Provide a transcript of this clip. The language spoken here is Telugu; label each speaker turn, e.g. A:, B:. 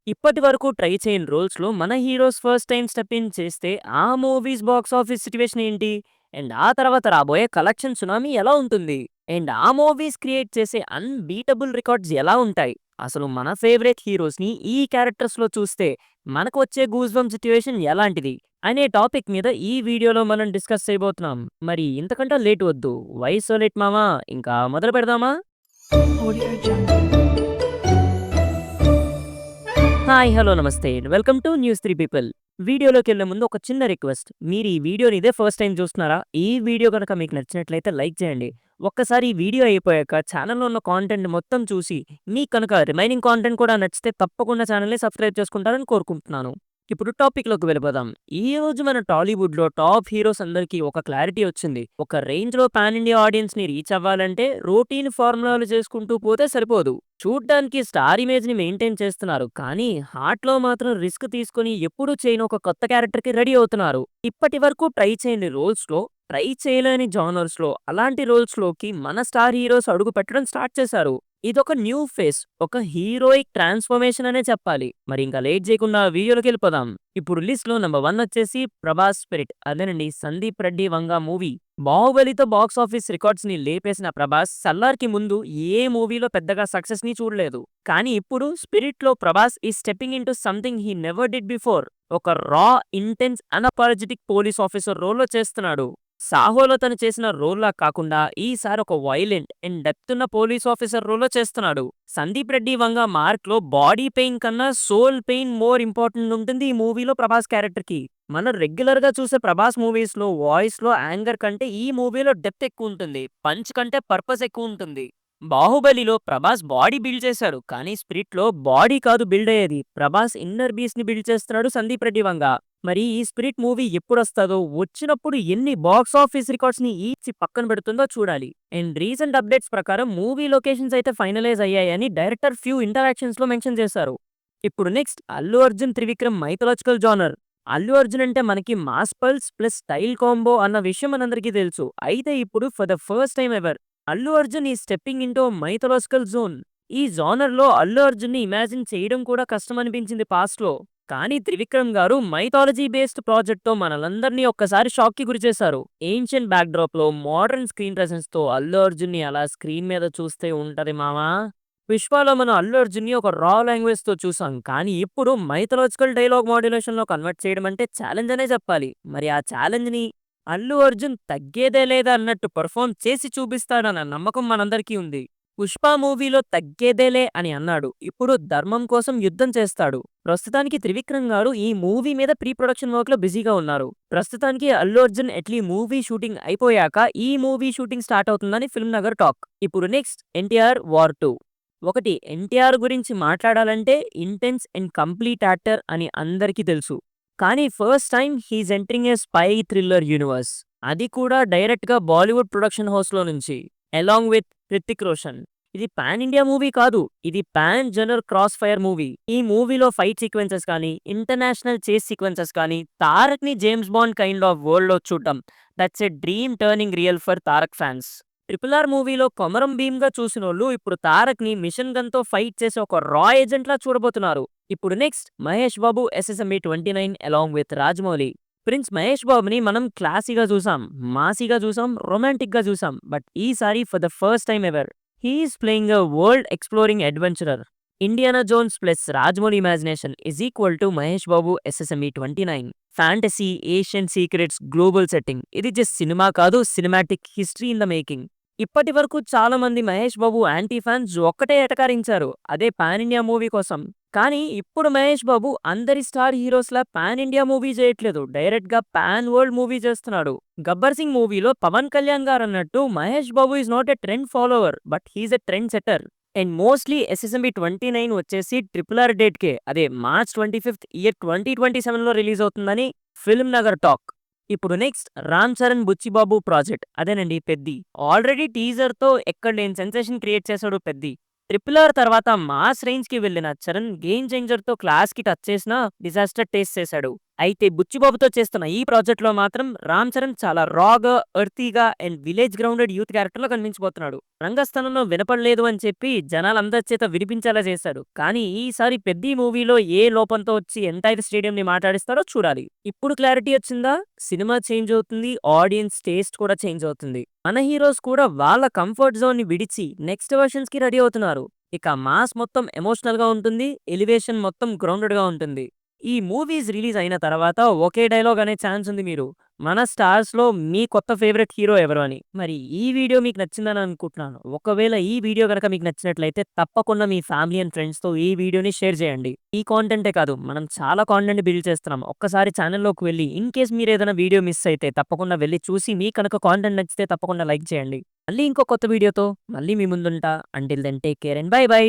A: ఇప్పటి వరకు ట్రై చేయని రోల్స్‌లో మన heroes first time step in చేస్తే ఆ మూవీస్ బాక్స్ ఆఫీస్ సిట్యుయేషన్ ఏంటి? అండ్ ఆ తర్వాత రాబోయే కలెక్షన్ సునామీ ఎలా ఉంటుంది? అండ్ ఆ మూవీస్ క్రియేట్ చేసే అన్‌బీటబుల్ రికార్డ్స్ ఎలా ఉంటాయి? అసలు మన ఫేవరెట్ హీరోస్‌ని ఈ క్యారెక్టర్స్‌లో చూస్తే మనకు వచ్చే గూస్ బంప్ సిట్యుయేషన్ ఎలాంటిది? అనే టాపిక్ మీద ఈ వీడియోలో మనం డిస్కస్ చేయబోతున్నాం. మరి ఇంతకంటే లేట్ వద్దు. వై సో లేట్ మామా? ఇంకా మొదలు పెడదామా?
B: Audio Jungle.
A: హాయ్! హలో! నమస్తే. Welcome to News 3 People. వీడియోలోకెళ్ళే ముందు ఒక చిన్న రిక్వెస్ట్. మీరు ఈ వీడియోని ఇదే ఫస్ట్ టైమ్ చూస్తున్నారా? ఈ వీడియో గనక మీకు నచ్చినట్లయితే లైక్ చేయండి. ఒక్కసారి ఈ వీడియో అయిపోయాక ఛానెల్‌లో ఉన్న కాంటెంట్ మొత్తం చూసి మీకు కనుక రిమైనింగ్ కాంటెంట్ కూడా నచ్చితే తప్పకుండా ఛానెల్‌ని సబ్స్క్రైబ్ చేసుకుంటారని కోరుకుంటున్నాను. ఇప్పుడు టాపిక్‌లోకి వెళ్ళిపోదాం. ఈ రోజు మన టాలీవుడ్‌లో టాప్ హీరోస్ అందరికీ ఒక క్లారిటీ వచ్చింది. ఒక రేంజ్‌లో పాన్ ఇండియా ఆడియన్స్‌ని రీచ్ అవ్వాలంటే రొటీన్ ఫార్ములాలు చేసుకుంటూ పోతే సరిపోదు. చూడ్డానికి స్టార్ ఇమేజ్‌ని మెయింటైన్ చేస్తున్నారు. కానీ హార్ట్‌లో మాత్రం రిస్క్ తీసుకొని ఎప్పుడూ చేయని ఒక కొత్త క్యారెక్టర్‌కి రెడీ అవుతున్నారు. ఇప్పటి వరకు ట్రై చేయని రోల్స్‌లో, ట్రై చేయలేని జానర్స్‌లో అలాంటి రోల్స్‌లోకి మన స్టార్ హీరోస్ అడుగు పెట్టడం స్టార్ట్ చేశారు. ఇదొక న్యూ ఫేస్. ఒక హీరోయిక్ ట్రాన్స్‌ఫర్మేషన్ అనే చెప్పాలి. మరి ఇంకా లేట్ చేయకుండా వీడియోలోకెళ్ళిపోదాం. ఇప్పుడు లిస్ట్‌లో నంబర్ 1 వచ్చేసి 'ప్రభాస్ స్పిరిట్'. అదేనండి 'సందీప్ రెడ్డి వంగ' మూవీ. 'బాహుబలి'తో బాక్స్ ఆఫీస్ రికార్డ్స్‌ని లేపేసిన 'ప్రభాస్' 'సల్లార్‌కి' ముందు ఏ మూవీలో పెద్దగా సక్సెస్‌ని చూడలేదు. కానీ ఇప్పుడు 'స్పిరిట్‌లో' 'Prabhas is stepping into something he never did before'. ఒక raw, intense, unapologetic police officer రోల్‌లో చేస్తున్నాడు. 'సాహోలో' తను చేసిన రోల్‌లా కాకుండా ఈసారి ఒక వైలెంట్ అండ్ డెప్త్ ఉన్న పోలీస్ ఆఫీసర్ రోల్‌లో చేస్తున్నాడు. 'సందీప్ రెడ్డి వంగ' మార్క్‌లో బాడీ పెయిన్ కన్నా సోల్ పెయిన్ మోర్ ఇంపార్టెంట్ ఉంటుంది ఈ మూవీలో ప్రభాస్ క్యారెక్టర్‌కి. మనం రెగ్యులర్‌గా చూసే ప్రభాస్ మూవీస్‌లో వాయిస్‌లో యాంగర్ కంటే ఈ మూవీలో డెప్త్ ఎక్కువుంటుంది. పంచ్ కంటే పర్పస్ ఎక్కువుంటుంది. 'బాహుబలిలో' ప్రభాస్ బాడీ బిల్డ్ చేశాడు. కానీ 'స్పిరిట్‌లో' బాడీ కాదు బిల్డ్ అయ్యేది. ప్రభాస్ ఇన్నర్ బీస్ట్‌ని బిల్డ్ చేస్తున్నాడు 'సందీప్ రెడ్డి వంగ'. మరి ఈ 'స్పిరిట్' మూవీ ఎప్పుడొస్తదో, వచ్చినప్పుడు ఎన్ని బాక్స్ ఆఫీస్ రికార్డ్స్‌ని ఈడ్చి పక్కన పెడుతుందో చూడాలి. అండ్ రీసెంట్ అప్డేట్స్ ప్రకారం మూవీ లొకేషన్స్ అయితే ఫైనలైజ్ అయ్యాయని డైరెక్టర్ ఫ్యూ ఇంటరాక్షన్స్‌లో మెన్షన్ చేశారు. ఇప్పుడు next 'Allu Arjun Trivikram' mythological genre. Allu Arjun అంటే మనకి mass pulse plus style combo అన్న విషయం మనందరికీ తెలుసు. అయితే ఇప్పుడు for the first time ever Allu Arjun is stepping into mythological zone. ఈ జానర్‌లో అల్లు అర్జున్‌ని ఇమాజిన్ చేయడం కూడా కష్టమనిపించింది పాస్ట్‌లో. కానీ త్రివిక్రమ్ గారు మైథాలజీ బేస్డ్ ప్రాజెక్ట్‌తో మనలందరినీ ఒక్కసారి షాక్‌కి గురిచేశారు. ఏన్షియెంట్ బ్యాక్‌డ్రాప్‌లో మోడర్న్ స్క్రీన్ ప్రెజెన్స్‌తో అల్లు అర్జున్‌ని అలా స్క్రీన్ మీద చూస్తే ఉంటది మామా. 'పుష్పలో' మనం అల్లు అర్జున్‌ని ఒక రా లాంగ్వేజ్‌తో చూసాం. కానీ ఇప్పుడు మైథాలజికల్ డైలాగ్ మాడ్యులేషన్‌లో కన్వర్ట్ చేయడం అంటే ఛాలెంజ్ అనే చెప్పాలి. మరి ఆ ఛాలెంజ్‌ని అల్లు అర్జున్ తగ్గేదే లేదా అన్నట్టు పెర్ఫార్మ్ చేసి చూపిస్తాడన్న నమ్మకం మనందరికీ ఉంది. 'పుష్ప' మూవీలో తగ్గేదేలే అని అన్నాడు. ఇప్పుడు ధర్మం కోసం యుద్ధం చేస్తాడు. ప్రస్తుతానికి త్రివిక్రమ్ గారు ఈ మూవీ మీద ప్రీ ప్రొడక్షన్ వర్క్‌లో బిజీగా ఉన్నారు. ప్రస్తుతానికి అల్లు అర్జున్ ఎట్లీ మూవీ షూటింగ్ అయిపోయాక ఈ మూవీ షూటింగ్ స్టార్ట్ అవుతుందని ఫిల్మ్ నగర్ టాక్. ఇప్పుడు నెక్స్ట్ 'ఎన్టీఆర్ వార్ 2'. ఒకటి 'ఎన్టీఆర్' గురించి మాట్లాడాలంటే ఇంటెన్స్ అండ్ కంప్లీట్ యాక్టర్ అని అందరికీ తెలుసు. కానీ ఫస్ట్ టైమ్ హీస్ ఎంటరింగ్ ఎ స్పై థ్రిల్లర్ యూనివర్స్. అది కూడా డైరెక్ట్‌గా బాలీవుడ్ ప్రొడక్షన్ హౌస్‌లో నుంచి. Along with Hrithik Roshan. ఇది పాన్ ఇండియా మూవీ కాదు. ఇది పాన్ జనర్ క్రాస్ ఫైర్ మూవీ. ఈ మూవీలో ఫైట్ సీక్వెన్సెస్ కానీ, ఇంటర్నేషనల్ చేస్ సీక్వెన్సెస్ కానీ, తారక్‌ని జేమ్స్ బాండ్ కైండ్ ఆఫ్ వరల్డ్‌లో చూడటం that's a dream turning real for Tarak fans. 'Triple R' మూవీలో కొమరం భీమ్‌గా చూసినోళ్ళు ఇప్పుడు తారక్‌ని మిషన్ గన్‌తో ఫైట్ చేసే ఒక రా ఏజెంట్‌లా చూడబోతున్నారు. ఇప్పుడు next 'Mahesh Babu SSME 29' along with Rajamouli. Prince Mahesh బాబుని మనం క్లాసీగా చూసాం, మాసీగా చూసాం, రొమాంటిక్‌గా చూసాం. బట్ ఈసారి for the first time ever he is playing a world exploring adventurer. 'Indiana Jones' plus Rajamouli imagination is equal to 'Mahesh Babu SSME 29'. Fantasy, Asian secrets, global setting. ఇది జస్ట్ సినిమా కాదు, cinematic history in the making. ఇప్పటి వరకు చాలా మంది మహేష్ బాబు యాంటీ ఫ్యాన్స్ ఒక్కటే ఎటకారించారు. అదే పాన్ ఇండియా మూవీ కోసం. కానీ ఇప్పుడు మహేష్ బాబు అందరి స్టార్ హీరోస్‌లా పాన్ ఇండియా మూవీ చేయట్లేదు. డైరెక్ట్‌గా పాన్ వరల్డ్ మూవీ చేస్తున్నాడు. 'గబ్బర్ సింగ్' మూవీలో పవన్ కళ్యాణ్ గారన్నట్టు Mahesh Babu is not a trend follower. But he is a trend setter. And mostly SSMB 29 వచ్చేసి 'ట్రిపుల్ ఆర్' డేట్‌కే. అదే మార్చ్ 25థ్ ఇయర్ 2027లో రిలీజ్ అవుతుందని ఫిల్మ్ నగర్ టాక్. ఇప్పుడు నెక్స్ట్ 'రామ్ చరణ్ బుచ్చిబాబు' ప్రాజెక్ట్. అదేనండి 'పెద్ది'. ఆల్రెడీ టీజర్‌తో ఎక్కడ లేని సెన్సేషన్ క్రియేట్ చేశాడు 'పెద్ది'. 'ట్రిపుల్ ఆర్' తర్వాత మాస్ రేంజ్‌కి వెళ్ళిన చరణ్ 'గేమ్ చేంజర్'తో క్లాస్‌కి టచ్ చేసినా డిజాస్టర్ టేస్ట్ చేశాడు. అయితే బుచ్చిబాబుతో చేస్తున్న ఈ ప్రాజెక్ట్‌లో మాత్రం రామ్ చరణ్ చాలా రాగా, ఎర్తీగా అండ్ విలేజ్ గ్రౌండెడ్ యూత్ క్యారెక్టర్‌లో కనిపించబోతున్నాడు. రంగస్థలంలో వినపడలేదు అని చెప్పి జనాలందరి చేత వినిపించేలా చేశాడు. కానీ ఈసారి 'పెద్ది' మూవీలో ఏ లోపంతో వచ్చి ఎంటైర్ స్టేడియంని మాట్లాడిస్తాడో చూడాలి. ఇప్పుడు క్లారిటీ వచ్చిందా? సినిమా చేంజ్ అవుతుంది. ఆడియన్స్ టేస్ట్ కూడా చేంజ్ అవుతుంది. మన హీరోస్ కూడా వాళ్ళ కంఫర్ట్ జోన్‌ని విడిచి నెక్స్ట్ వెర్షన్స్‌కి రెడీ అవుతున్నారు. ఇక మాస్ మొత్తం ఎమోషనల్‌గా ఉంటుంది. ఎలివేషన్ మొత్తం గ్రౌండెడ్‌గా ఉంటుంది. ఈ మూవీస్ రిలీజ్ అయిన తర్వాత ఒకే డైలాగ్ అనే ఛాన్స్ ఉంది మీరు. మన స్టార్స్‌లో మీ కొత్త ఫేవరెట్ హీరో ఎవరు అని. మరి ఈ వీడియో మీకు నచ్చిందని అనుకుంటున్నాను. ఒకవేళ ఈ వీడియో గనక మీకు నచ్చినట్లయితే తప్పకుండా మీ ఫ్యామిలీ అండ్ ఫ్రెండ్స్‌తో ఈ వీడియోని షేర్ చేయండి. ఈ కాంటెంటే కాదు మనం చాలా కాంటెంట్ బిల్డ్ చేస్తున్నాం. ఒక్కసారి ఛానెల్‌లోకి వెళ్లి ఇన్ కేస్ మీరేదైనా వీడియో మిస్ అయితే తప్పకుండా వెళ్లి చూసి మీకు కనుక కాంటెంట్ నచ్చితే తప్పకుండా లైక్ చేయండి. మళ్ళీ ఇంకో కొత్త వీడియోతో మళ్ళీ మీ ముందుంటా. Until then take care and bye by.